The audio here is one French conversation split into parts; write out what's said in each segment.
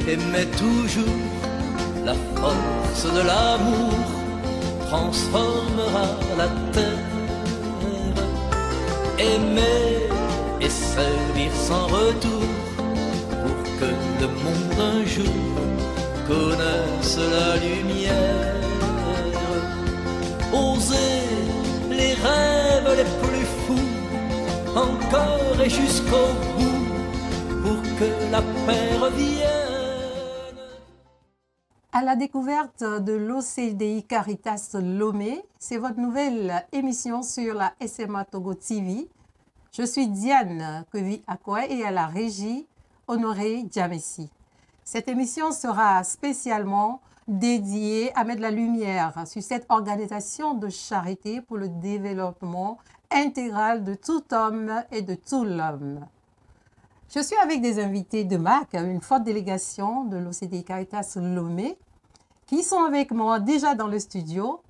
aimait toujours. La force de l'amour transformera la terre. Aimer et servir sans retour pour que le monde un jour connaisse la lumière. Oser les rêves les plus fous, encore et jusqu'au bout, pour que la paix revienne. À la découverte de l'OCDI Caritas Lomé, c'est votre nouvelle émission sur la SMA Togo TV. Je suis Diane Kevi Akoué et à la régie Honoré Djamessi. Cette émission sera spécialement dédiée à mettre la lumière sur cette organisation de charité pour le développement intégral de tout homme et de tout l'homme. Je suis avec des invités de marque, une forte délégation de l'OCDI Caritas Lomé, qui sont avec moi déjà dans le studio.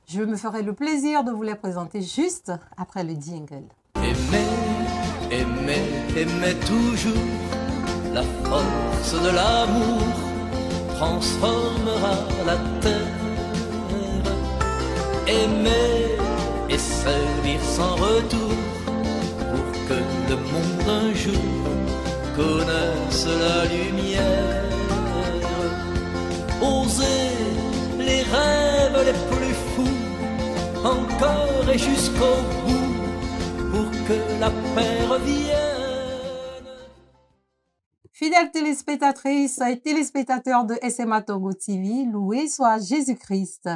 Je me ferai le plaisir de vous les présenter juste après le jingle. Aimer, aimer, aimer toujours. La force de l'amour transformera la terre. Aimer et servir sans retour pour que le monde un jour connaisse la lumière. Oser les rêves les plus fous, encore et jusqu'au bout, pour que la paix revienne. Fidèles téléspectatrices et téléspectateurs de SMA Togo TV, loué soit Jésus-Christ.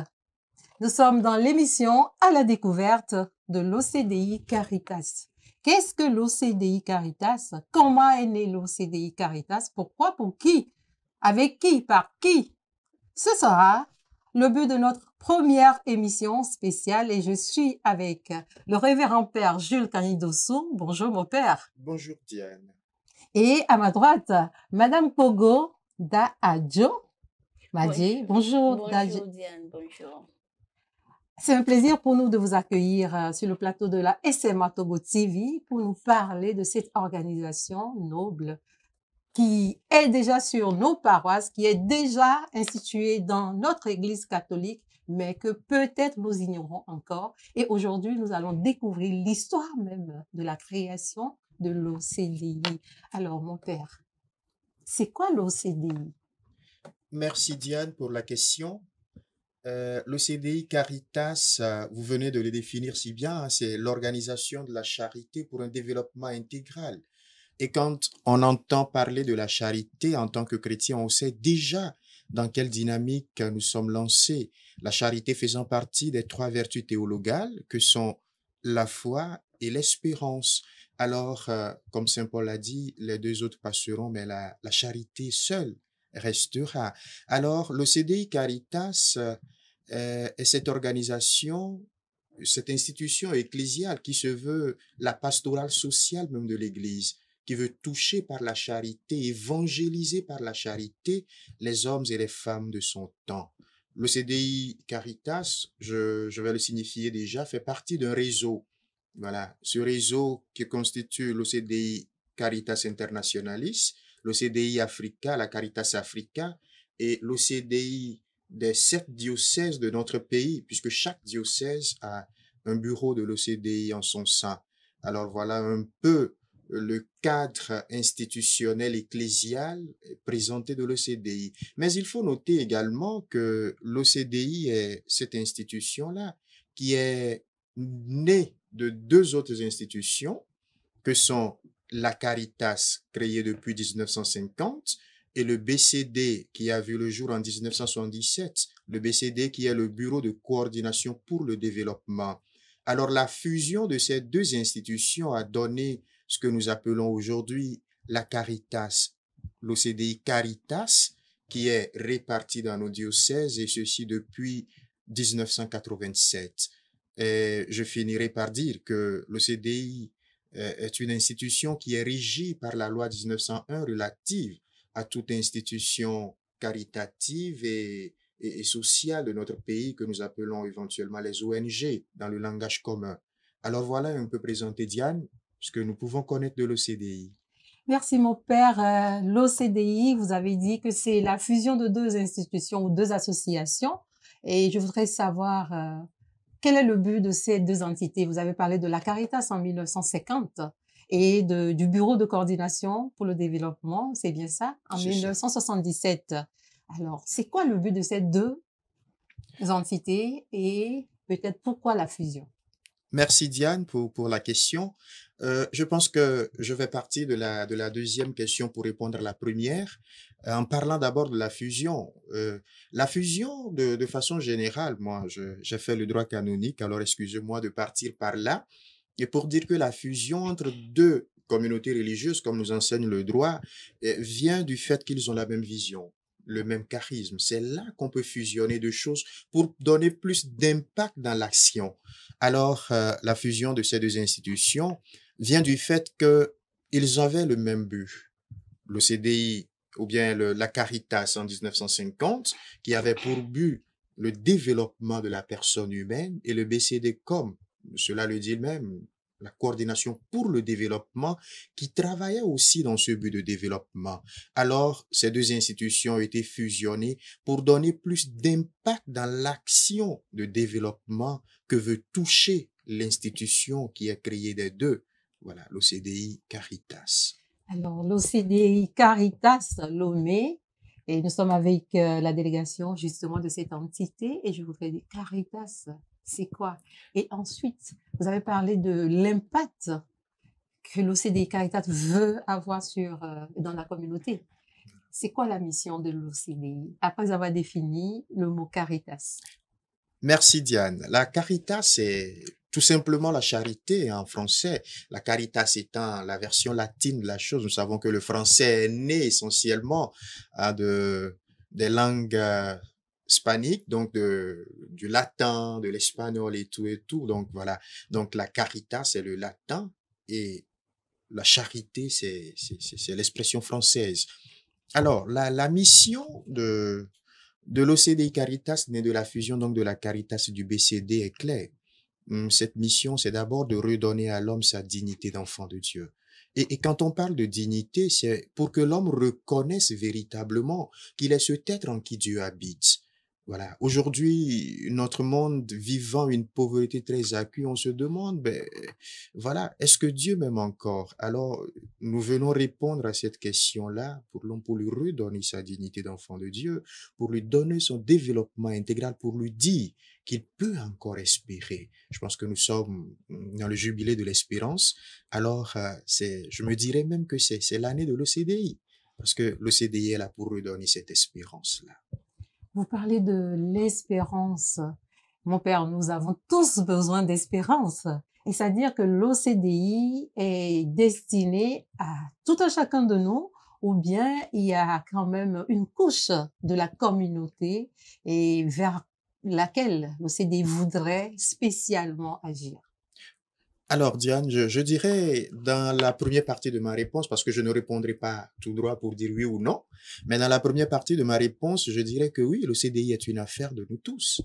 Nous sommes dans l'émission à la découverte de l'OCDI Caritas. Qu'est-ce que l'OCDI Caritas? Comment est né l'OCDI Caritas? Pourquoi? Pour qui? Avec qui? Par qui? Ce sera le but de notre première émission spéciale et je suis avec le révérend père Jules Kanidossou. Bonjour mon père. Bonjour Diane. Et à ma droite, Madame Pogo Da Adjo. Madji, bonjour. Bonjour Diane, bonjour. C'est un plaisir pour nous de vous accueillir sur le plateau de la SMA Togo TV pour nous parler de cette organisation noble qui est déjà sur nos paroisses, qui est déjà instituée dans notre Église catholique, mais que peut-être nous ignorons encore. Et aujourd'hui, nous allons découvrir l'histoire même de la création de l'OCDI. Alors, mon père, c'est quoi l'OCDI? Merci Diane pour la question. L'OCDI Caritas, vous venez de le définir si bien, hein, c'est l'organisation de la charité pour un développement intégral. Et quand on entend parler de la charité en tant que chrétien, on sait déjà dans quelle dynamique nous sommes lancés. La charité faisant partie des 3 vertus théologales que sont la foi et l'espérance. Alors, comme Saint Paul l'a dit, les 2 autres passeront, mais la charité seule restera. Alors, l'OCDI Caritas est cette organisation, cette institution ecclésiale qui se veut la pastorale sociale même de l'Église, qui veut toucher par la charité, évangéliser par la charité les hommes et les femmes de son temps. L'OCDI Caritas, je vais le signifier déjà, fait partie d'un réseau. Voilà, ce réseau qui constitue l'OCDI Caritas Internationalis, l'OCDI Africa, la Caritas Africa, et l'OCDI des 7 diocèses de notre pays, puisque chaque diocèse a un bureau de l'OCDI en son sein. Alors voilà un peu le cadre institutionnel ecclésial présenté de l'OCDI. Mais il faut noter également que l'OCDI est cette institution-là qui est née de 2 autres institutions que sont la Caritas, créée depuis 1950, et le BCD qui a vu le jour en 1977, le BCD qui est le Bureau de coordination pour le développement. Alors la fusion de ces 2 institutions a donné ce que nous appelons aujourd'hui la Caritas, l'OCDI Caritas, qui est répartie dans nos diocèses et ceci depuis 1987. Et je finirai par dire que l'OCDI est une institution qui est régie par la loi 1901 relative à toute institution caritative et sociale de notre pays que nous appelons éventuellement les ONG dans le langage commun. Alors voilà un peu présenté, Diane, ce que nous pouvons connaître de l'OCDI. Merci mon père. L'OCDI, vous avez dit que c'est la fusion de deux institutions ou deux associations. Et je voudrais savoir quel est le but de ces deux entités. Vous avez parlé de la Caritas en 1950 et du Bureau de coordination pour le développement, c'est bien ça, en C'est ça. 1977. Alors, c'est quoi le but de ces deux entités et peut-être pourquoi la fusion? Merci Diane pour la question. Je pense que je vais partir de la deuxième question pour répondre à la première, en parlant d'abord de la fusion. La fusion, de façon générale, moi, j'ai fait le droit canonique, alors excusez-moi de partir par là, et pour dire que la fusion entre deux communautés religieuses, comme nous enseigne le droit, vient du fait qu'ils ont la même vision, le même charisme. C'est là qu'on peut fusionner deux choses pour donner plus d'impact dans l'action. Alors, la fusion de ces deux institutions vient du fait qu'ils avaient le même but. Le CDI ou bien la Caritas en 1950, qui avait pour but le développement de la personne humaine, et le BCD comme, cela le dit même, la coordination pour le développement, qui travaillait aussi dans ce but de développement. Alors, ces deux institutions ont été fusionnées pour donner plus d'impact dans l'action de développement que veut toucher l'institution qui est créée des deux. Voilà, l'OCDI Caritas. Alors, l'OCDI Caritas Lomé, et nous sommes avec la délégation justement de cette entité, et je voudrais dire, Caritas, c'est quoi? Et ensuite, vous avez parlé de l'impact que l'OCDI Caritas veut avoir dans la communauté. C'est quoi la mission de l'OCDI après avoir défini le mot Caritas? Merci Diane. La caritas, c'est tout simplement la charité en français. La caritas étant la version latine de la chose. Nous savons que le français est né essentiellement des langues hispaniques, donc du latin, de l'espagnol et tout et tout. Donc voilà. Donc la caritas, c'est le latin et la charité, c'est l'expression française. Alors, la mission de l'OCDI Caritas, née de la fusion donc de la Caritas et du BCD, est claire. Cette mission, c'est d'abord de redonner à l'homme sa dignité d'enfant de Dieu. Et quand on parle de dignité, c'est pour que l'homme reconnaisse véritablement qu'il est cet être en qui Dieu habite. Voilà. Aujourd'hui, notre monde vivant une pauvreté très accrue, on se demande, voilà, est-ce que Dieu m'aime encore? Alors, nous venons répondre à cette question-là pour l'homme, pour lui redonner sa dignité d'enfant de Dieu, pour lui donner son développement intégral, pour lui dire qu'il peut encore espérer. Je pense que nous sommes dans le jubilé de l'espérance. Alors, je me dirais même que c'est l'année de l'OCDI, parce que l'OCDI est là pour redonner cette espérance-là. Vous parlez de l'espérance. Mon père, nous avons tous besoin d'espérance. Et c'est-à-dire que l'OCDI est destiné à tout un chacun de nous, ou bien il y a quand même une couche de la communauté et vers laquelle l'OCDI voudrait spécialement agir. Alors, Diane, je dirais dans la première partie de ma réponse, parce que je ne répondrai pas tout droit pour dire oui ou non, mais dans la première partie de ma réponse, je dirais que oui, le CDI est une affaire de nous tous.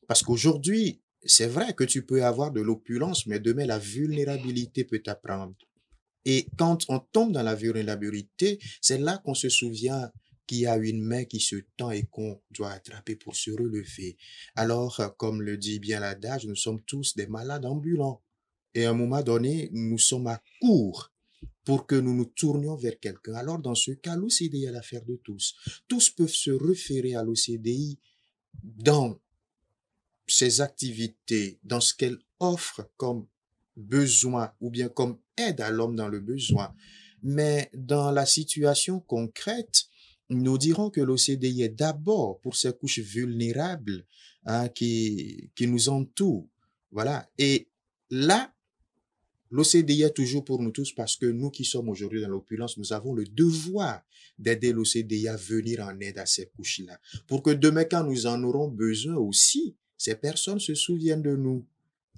Parce qu'aujourd'hui, c'est vrai que tu peux avoir de l'opulence, mais demain, la vulnérabilité peut t'apprendre. Et quand on tombe dans la vulnérabilité, c'est là qu'on se souvient qu'il y a une main qui se tend et qu'on doit attraper pour se relever. Alors, comme le dit bien l'adage, nous sommes tous des malades ambulants. Et à un moment donné, nous sommes à court pour que nous nous tournions vers quelqu'un. Alors, dans ce cas, l'OCDI est l'affaire de tous. Tous peuvent se référer à l'OCDI dans ses activités, dans ce qu'elle offre comme besoin ou bien comme aide à l'homme dans le besoin. Mais dans la situation concrète, nous dirons que l'OCDI est d'abord pour ces couches vulnérables qui nous entourent. Voilà. Et là, l'OCDI est toujours pour nous tous parce que nous qui sommes aujourd'hui dans l'opulence, nous avons le devoir d'aider l'OCDI à venir en aide à ces couches-là. Pour que demain, quand nous en aurons besoin aussi, ces personnes se souviennent de nous.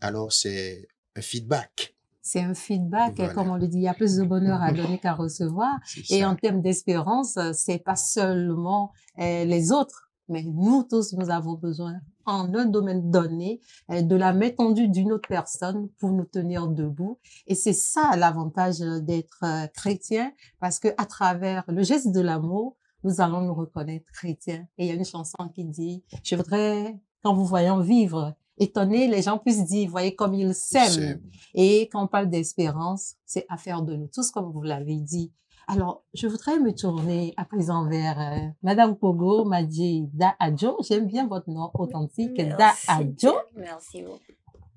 Alors, c'est un feedback. C'est un feedback, Voilà. comme on le dit, il y a plus de bonheur à donner qu'à recevoir. Et en termes d'espérance, c'est pas seulement les autres mais nous tous, nous avons besoin, en un domaine donné, de la main tendue d'une autre personne pour nous tenir debout. Et c'est ça l'avantage d'être chrétien, parce que à travers le geste de l'amour, nous allons nous reconnaître chrétiens. Et il y a une chanson qui dit, je voudrais, quand vous voyez vivre, étonné, les gens puissent dire, voyez comme ils s'aiment. Et quand on parle d'espérance, c'est affaire de nous tous, comme vous l'avez dit. Alors, je voudrais me tourner à présent vers Madame Pogo Madji Da Adjo. J'aime bien votre nom authentique, Da Adjo. Merci beaucoup.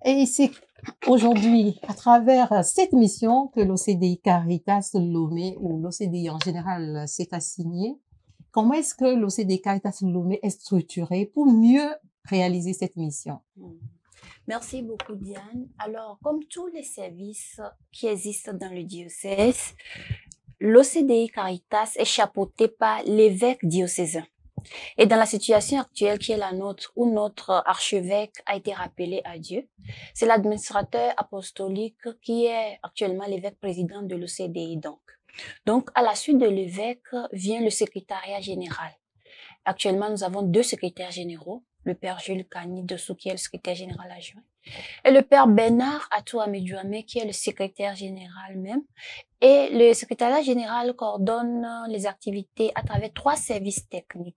Et c'est aujourd'hui, à travers cette mission que l'OCDI Caritas Lomé, ou l'OCDI en général, s'est assigné. Comment est-ce que l'OCDI Caritas Lomé est structuré pour mieux réaliser cette mission? Merci beaucoup, Diane. Alors, comme tous les services qui existent dans le diocèse, l'OCDI Caritas est chapeauté par l'évêque diocésain. Et dans la situation actuelle qui est la nôtre, où notre archevêque a été rappelé à Dieu, c'est l'administrateur apostolique qui est actuellement l'évêque président de l'OCDI. Donc, à la suite de l'évêque vient le secrétariat général. Actuellement, nous avons 2 secrétaires généraux, le père Jules Kani Dessou, qui est le secrétaire général adjoint, et le père Bernard Atou-Amedjouame, qui est le secrétaire général même. Et le secrétariat général coordonne les activités à travers 3 services techniques.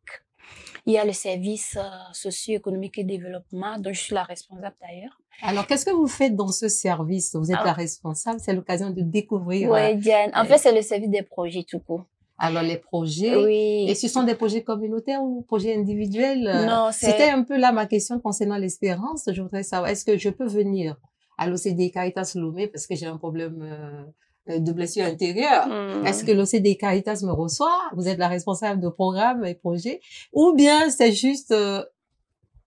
Il y a le service socio-économique et développement, dont je suis la responsable d'ailleurs. Alors, qu'est-ce que vous faites dans ce service? Vous êtes la responsable, c'est l'occasion de découvrir. Oui, Diane. En fait, c'est le service des projets tout court. Alors, les projets, oui. Et ce sont des projets communautaires ou projets individuels? Non, c'était un peu là ma question concernant l'espérance. Je voudrais savoir, est-ce que je peux venir à l'OCDI Caritas Lomé parce que j'ai un problème de blessure intérieure? Est-ce que l'OCDI Caritas me reçoit? Vous êtes la responsable de programmes et projets? Ou bien c'est juste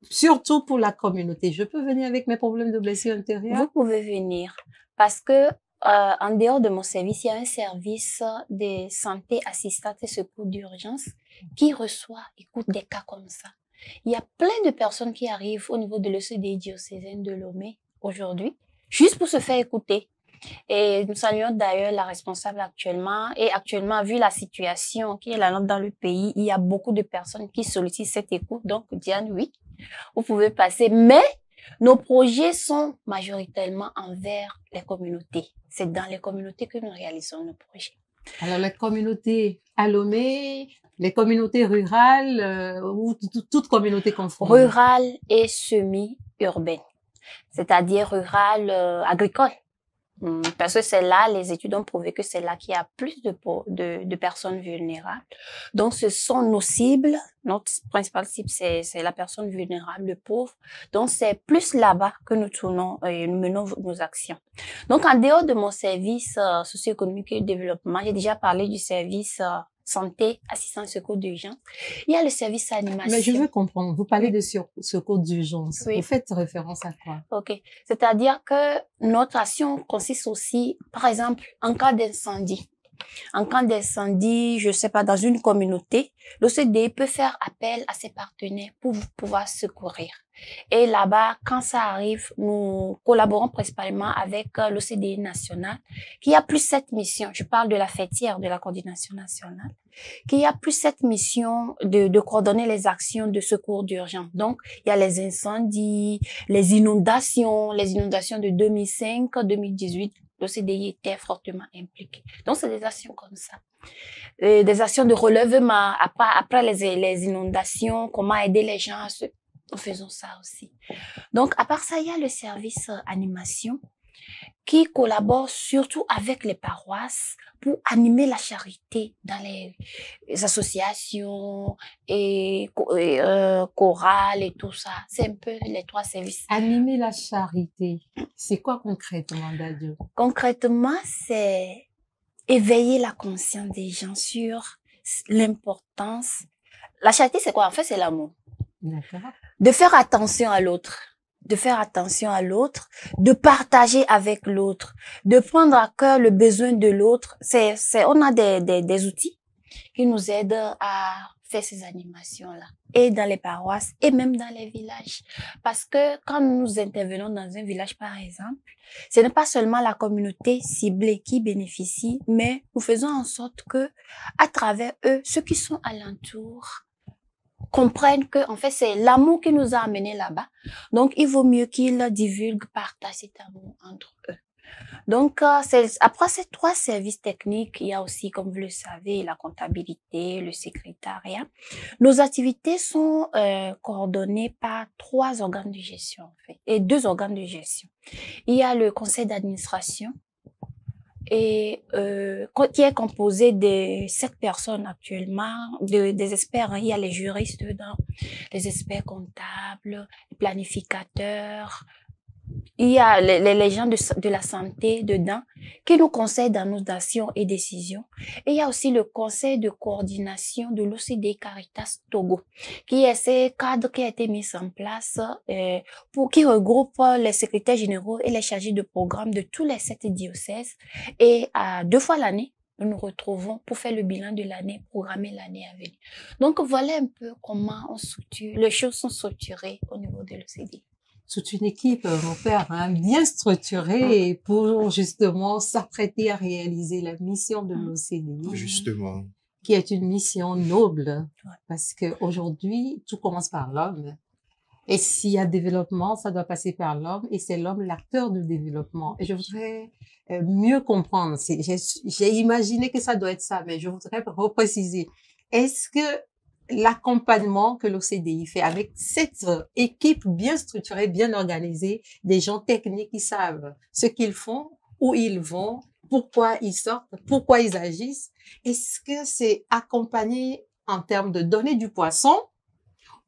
surtout pour la communauté? Je peux venir avec mes problèmes de blessure intérieure? Vous pouvez venir parce que en dehors de mon service, il y a un service de santé, assistance et secours d'urgence qui reçoit, écoute, des cas comme ça. Il y a plein de personnes qui arrivent au niveau de l'OCDI diocésaine de Lomé aujourd'hui, juste pour se faire écouter. Et nous saluons d'ailleurs la responsable actuellement. Et actuellement, vu la situation qui est la nôtre dans le pays, il y a beaucoup de personnes qui sollicitent cette écoute. Donc, Diane, oui, vous pouvez passer. Mais nos projets sont majoritairement envers les communautés. C'est dans les communautés que nous réalisons nos projets. Alors, les communautés à Lomé, les communautés rurales ou toute communauté confondue? Rurales et semi-urbaines, c'est-à-dire rurales agricoles. Parce que c'est là, les études ont prouvé que c'est là qu'il y a plus de personnes vulnérables. Donc, ce sont nos cibles. Notre principale cible, c'est la personne vulnérable, le pauvre. Donc, c'est plus là-bas que nous tournons et nous menons nos actions. Donc, en dehors de mon service socio-économique et développement, j'ai déjà parlé du service santé, assistance, secours d'urgence. Il y a le service animation. Mais je veux comprendre. Vous parlez de secours d'urgence. Oui. Vous faites référence à quoi? OK. C'est-à-dire que notre action consiste aussi, par exemple, en cas d'incendie. En cas d'incendie, je sais pas, dans une communauté, l'OCDI peut faire appel à ses partenaires pour pouvoir secourir. Et là-bas, quand ça arrive, nous collaborons principalement avec l'OCDI national, qui a plus cette mission. Je parle de la fêtière de la coordination nationale, qui a plus cette mission de coordonner les actions de secours d'urgence. Donc, il y a les incendies, les inondations de 2005-2018. L'OCDI était fortement impliqué. Donc, c'est des actions comme ça. Des actions de relèvement après les inondations, comment aider les gens nous faisons ça aussi. Donc, à part ça, il y a le service animation qui collabore surtout avec les paroisses pour animer la charité dans les associations et chorales et tout ça. C'est un peu les 3 services. Animer la charité, c'est quoi concrètement, Dadio? Concrètement, c'est éveiller la conscience des gens sur l'importance. La charité, c'est quoi? En fait, c'est l'amour. D'accord. De faire attention à l'autre. De faire attention à l'autre, de partager avec l'autre, de prendre à cœur le besoin de l'autre. On a des outils qui nous aident à faire ces animations-là. Et dans les paroisses, et même dans les villages. Parce que quand nous intervenons dans un village, par exemple, ce n'est pas seulement la communauté ciblée qui bénéficie, mais nous faisons en sorte que, à travers eux, ceux qui sont alentours comprennent que, en fait, c'est l'amour qui nous a amenés là-bas. Donc, il vaut mieux qu'ils divulguent, partagent cet amour entre eux. Donc, après ces 3 services techniques, il y a aussi, comme vous le savez, la comptabilité, le secrétariat. Nos activités sont coordonnées par 3 organes de gestion, en fait, et 2 organes de gestion. Il y a le conseil d'administration, et qui est composé de 7 personnes actuellement, des experts, hein. Il y a les juristes dedans, les experts comptables, les planificateurs, il y a les gens de la santé dedans qui nous conseillent dans nos actions et décisions. Et il y a aussi le conseil de coordination de l'OCDE Caritas Togo, qui est ce cadre qui a été mis en place qui regroupe les secrétaires généraux et les chargés de programme de tous les 7 diocèses. Et 2 fois l'année, nous nous retrouvons pour faire le bilan de l'année, programmer l'année à venir. Donc voilà un peu comment les choses sont structurées au niveau de l'OCDE. Toute une équipe, mon père, hein, bien structurée pour justement s'apprêter à réaliser la mission de l'OCDE. Justement. Qui est une mission noble, parce qu'aujourd'hui, tout commence par l'homme. Et s'il y a développement, ça doit passer par l'homme, et c'est l'homme l'acteur du développement. Et je voudrais mieux comprendre. J'ai imaginé que ça doit être ça, mais je voudrais repréciser. Est-ce que l'accompagnement que l'OCDE fait avec cette équipe bien structurée, bien organisée, des gens techniques qui savent ce qu'ils font, où ils vont, pourquoi ils sortent, pourquoi ils agissent, est-ce que c'est accompagné en termes de donner du poisson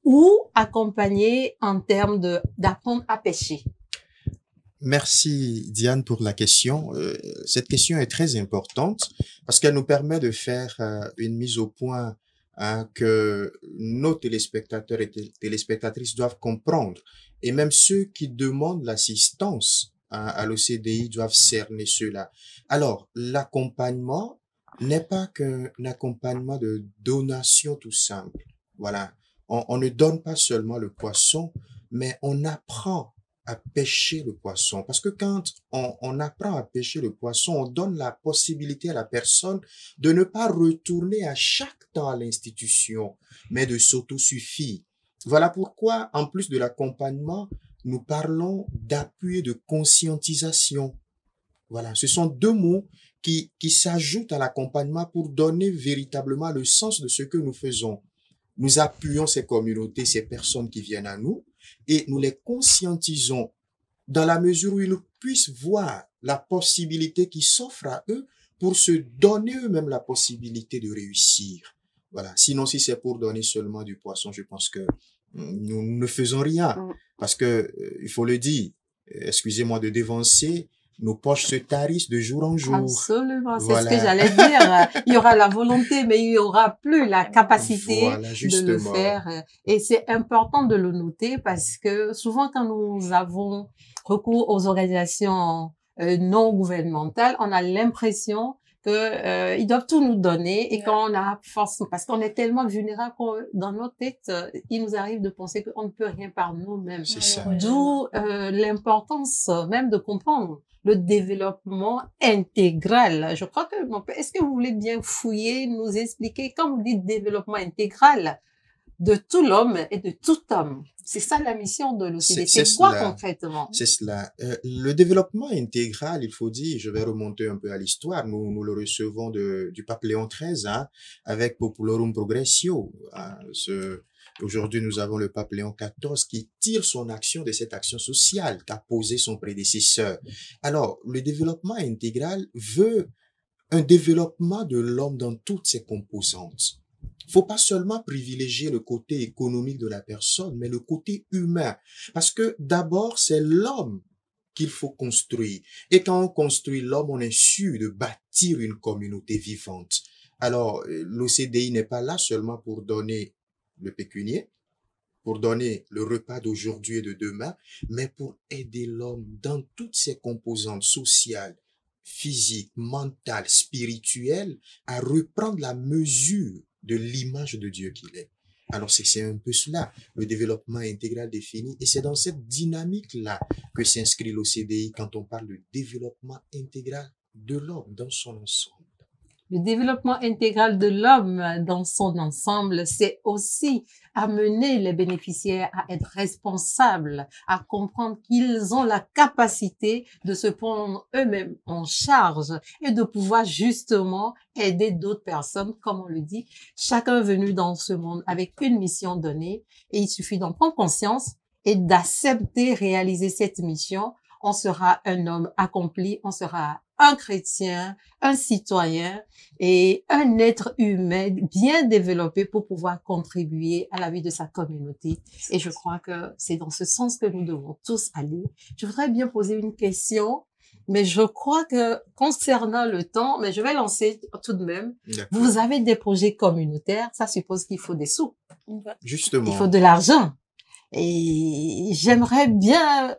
ou accompagné en termes d'apprendre à pêcher? Merci Diane pour la question. Cette question est très importante parce qu'elle nous permet de faire une mise au point que nos téléspectateurs et téléspectatrices doivent comprendre. Et même ceux qui demandent l'assistance à l'OCDE doivent cerner cela. Alors, l'accompagnement n'est pas qu'un accompagnement de donation tout simple. Voilà. On ne donne pas seulement le poisson, mais on apprend à pêcher le poisson. Parce que quand on apprend à pêcher le poisson, on donne la possibilité à la personne de ne pas retourner à chaque temps à l'institution, mais de s'autosuffire. Voilà pourquoi, en plus de l'accompagnement, nous parlons d'appui et de conscientisation. Voilà, ce sont 2 mots qui s'ajoutent à l'accompagnement pour donner véritablement le sens de ce que nous faisons. Nous appuyons ces communautés, ces personnes qui viennent à nous, et nous les conscientisons dans la mesure où ils puissent voir la possibilité qui s'offre à eux pour se donner eux-mêmes la possibilité de réussir. Voilà. Sinon, si c'est pour donner seulement du poisson, je pense que nous ne faisons rien. Parce que, il faut le dire, excusez-moi de dévancer, nos poches se tarissent de jour en jour. Absolument, c'est ce que j'allais dire. Il y aura la volonté, mais il y aura plus la capacité de le faire. Et c'est important de le noter parce que souvent quand nous avons recours aux organisations non gouvernementales, on a l'impression que ils doivent tout nous donner et qu'on a force, parce qu'on est tellement vulnérable dans notre tête, il nous arrive de penser qu'on ne peut rien par nous-mêmes. C'est ça. D'où l'importance même de comprendre le développement intégral. Je crois que, est-ce que vous voulez bien fouiller, nous expliquer, quand vous dites développement intégral, de tout l'homme et de tout homme? C'est ça la mission de l'OCDE. C'est quoi concrètement? C'est cela. Le développement intégral, il faut dire, je vais remonter un peu à l'histoire, nous le recevons du pape Léon XIII, hein, avec Populorum Progressio. Hein, aujourd'hui, nous avons le pape Léon XIV qui tire son action de cette action sociale qu'a posée son prédécesseur. Alors, le développement intégral veut un développement de l'homme dans toutes ses composantes. Il faut pas seulement privilégier le côté économique de la personne, mais le côté humain. Parce que d'abord, c'est l'homme qu'il faut construire. Et quand on construit l'homme, on est sûr de bâtir une communauté vivante. Alors, l'OCDE n'est pas là seulement pour donner le pécunier, pour donner le repas d'aujourd'hui et de demain, mais pour aider l'homme dans toutes ses composantes sociales, physiques, mentales, spirituelles, à reprendre la mesure de l'image de Dieu qu'il est. Alors, c'est un peu cela, le développement intégral défini. Et c'est dans cette dynamique-là que s'inscrit l'OCDE quand on parle de développement intégral de l'homme dans son ensemble. Le développement intégral de l'homme dans son ensemble, c'est aussi amener les bénéficiaires à être responsables, à comprendre qu'ils ont la capacité de se prendre eux-mêmes en charge et de pouvoir justement aider d'autres personnes, comme on le dit, chacun venu dans ce monde avec une mission donnée, et il suffit d'en prendre conscience et d'accepter réaliser cette mission. On sera un homme accompli, on sera un chrétien, un citoyen et un être humain bien développé pour pouvoir contribuer à la vie de sa communauté. Et je crois que c'est dans ce sens que nous devons tous aller. Je voudrais bien poser une question, mais je crois que concernant le temps, mais je vais lancer tout de même. Vous avez des projets communautaires, ça suppose qu'il faut des sous. Justement. Il faut de l'argent. Et j'aimerais bien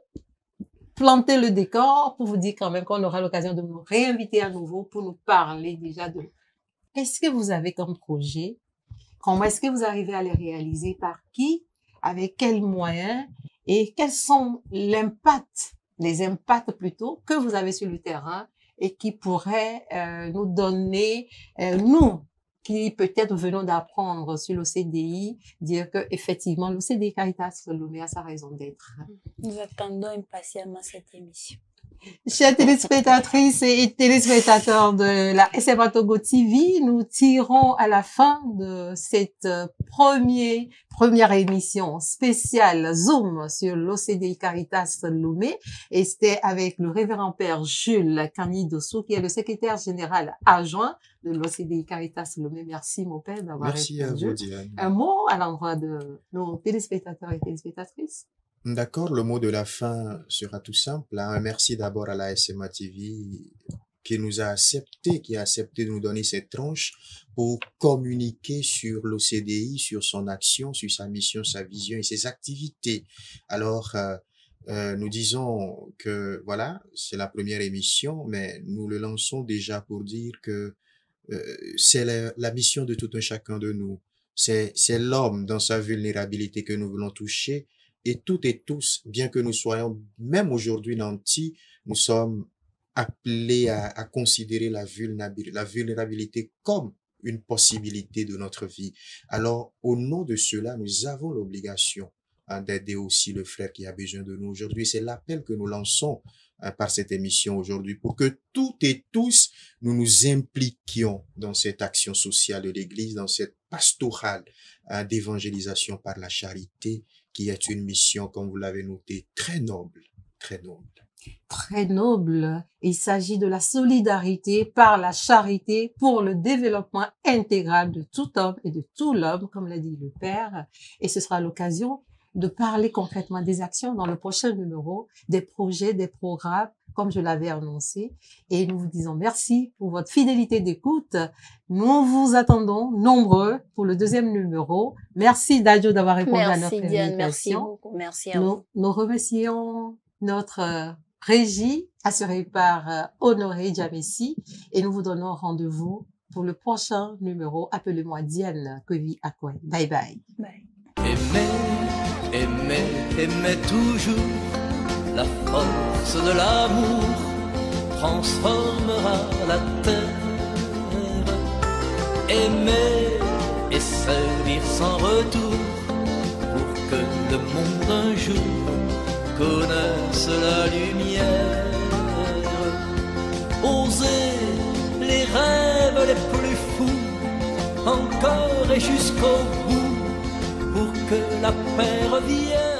planter le décor pour vous dire quand même qu'on aura l'occasion de nous réinviter à nouveau pour nous parler déjà de qu'est-ce que vous avez comme projet, comment est-ce que vous arrivez à les réaliser, par qui, avec quels moyens et quels sont les impacts plutôt que vous avez sur le terrain et qui pourraient nous donner, nous, qui peut-être venons d'apprendre sur l'OCDI, dire que effectivement l'OCDI Caritas Lomé a sa raison d'être. Nous attendons impatiemment cette émission. Chers téléspectatrices et téléspectateurs de la SMA Togo TV, nous tirons à la fin de cette première émission spéciale Zoom sur l'OCDI Caritas Lomé, et c'était avec le révérend père Jules Kanidossou, qui est le secrétaire général adjoint de l'OCDI Caritas Lomé. Merci mon père d'avoir répondu. Merci à vous, Diane. Un mot à l'endroit de nos téléspectateurs et téléspectatrices? D'accord, le mot de la fin sera tout simple. Un merci d'abord à la SMA TV qui nous a accepté, qui a accepté de nous donner cette tranche pour communiquer sur l'OCDI, sur son action, sur sa mission, sa vision et ses activités. Alors, nous disons que voilà, c'est la première émission, mais nous le lançons déjà pour dire que c'est la mission de tout un chacun de nous. C'est l'homme dans sa vulnérabilité que nous voulons toucher. Et toutes et tous, bien que nous soyons même aujourd'hui nantis, nous sommes appelés à considérer la vulnérabilité comme une possibilité de notre vie. Alors, au nom de cela, nous avons l'obligation d'aider aussi le frère qui a besoin de nous aujourd'hui. C'est l'appel que nous lançons par cette émission aujourd'hui pour que toutes et tous, nous nous impliquions dans cette action sociale de l'Église, dans cette pastorale d'évangélisation par la charité, qui est une mission, comme vous l'avez noté, très noble, très noble. Très noble. Il s'agit de la solidarité par la charité pour le développement intégral de tout homme et de tout l'homme, comme l'a dit le Père. Et ce sera l'occasion de parler concrètement des actions dans le prochain numéro, des projets, des programmes, comme je l'avais annoncé. Et nous vous disons merci pour votre fidélité d'écoute. Nous vous attendons nombreux pour le deuxième numéro. Merci Dadjo d'avoir répondu à notre invitation. Merci beaucoup. Merci à vous. Nous remercions notre régie assurée par Honoré Djamessi et nous vous donnons rendez-vous pour le prochain numéro. Appelez-moi Diane Kevi Akoué. Bye bye. Bye. Aimer toujours. La force de l'amour transformera la terre. Aimer et servir sans retour pour que le monde un jour connaisse la lumière. Oser les rêves les plus fous, encore et jusqu'au bout, pour que la paix revienne.